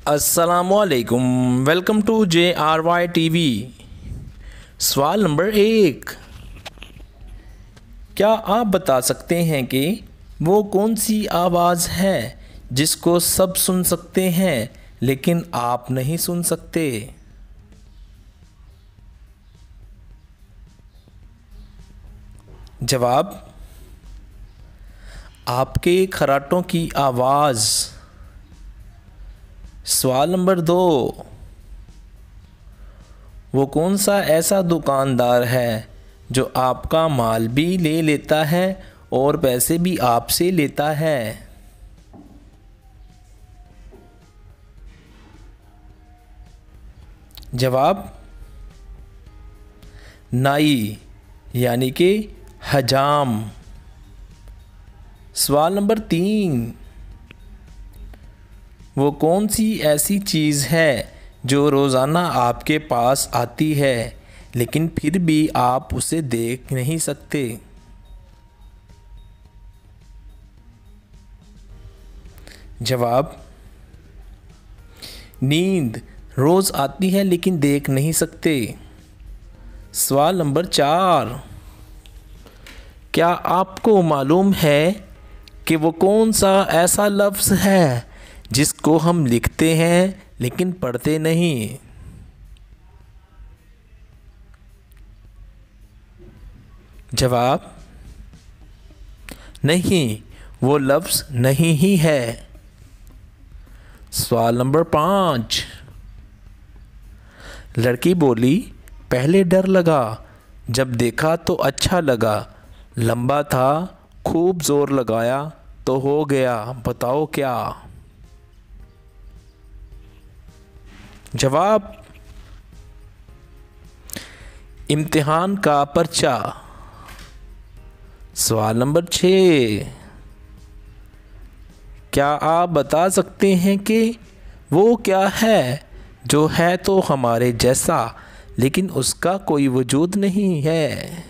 अस्सलामुअलैकुम, welcome to JRY TV। सवाल number 1, क्या आप बता सकते हैं कि वो कौन सी आवाज़ है जिसको सब सुन सकते हैं लेकिन आप नहीं सुन सकते? जवाब, आपके खर्राटों की आवाज़। सवाल नंबर 2, वो कौन सा ऐसा दुकानदार है जो आपका माल भी ले लेता है और पैसे भी आपसे लेता है? जवाब, नाई यानी कि हजाम। सवाल नंबर 3, वो कौन सी ऐसी चीज़ है जो रोज़ाना आपके पास आती है लेकिन फिर भी आप उसे देख नहीं सकते? जवाब, नींद रोज़ आती है लेकिन देख नहीं सकते। सवाल नंबर 4, क्या आपको मालूम है कि वो कौन सा ऐसा लफ्ज़ है जिसको हम लिखते हैं लेकिन पढ़ते नहीं? जवाब, नहीं, वो लफ्ज़ नहीं ही है। सवाल नंबर 5, लड़की बोली, पहले डर लगा, जब देखा तो अच्छा लगा, लंबा था, खूब जोर लगाया तो हो गया, बताओ क्या? जवाब, इम्तिहान का पर्चा। सवाल नंबर 6, क्या आप बता सकते हैं कि वो क्या है जो है तो हमारे जैसा लेकिन उसका कोई वजूद नहीं है?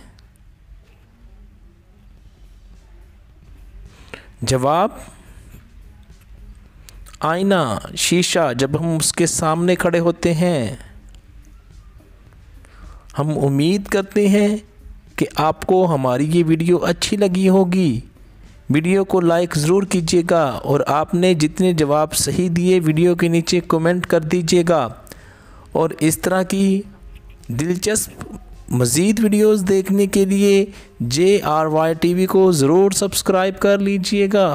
जवाब, आईना, शीशा। जब हम उसके सामने खड़े होते हैं। हम उम्मीद करते हैं कि आपको हमारी ये वीडियो अच्छी लगी होगी। वीडियो को लाइक ज़रूर कीजिएगा और आपने जितने जवाब सही दिए वीडियो के नीचे कमेंट कर दीजिएगा। और इस तरह की दिलचस्प मज़ीद वीडियोस देखने के लिए JRY TV को ज़रूर सब्सक्राइब कर लीजिएगा।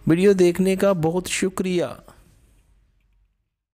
वीडियो देखने का बहुत शुक्रिया।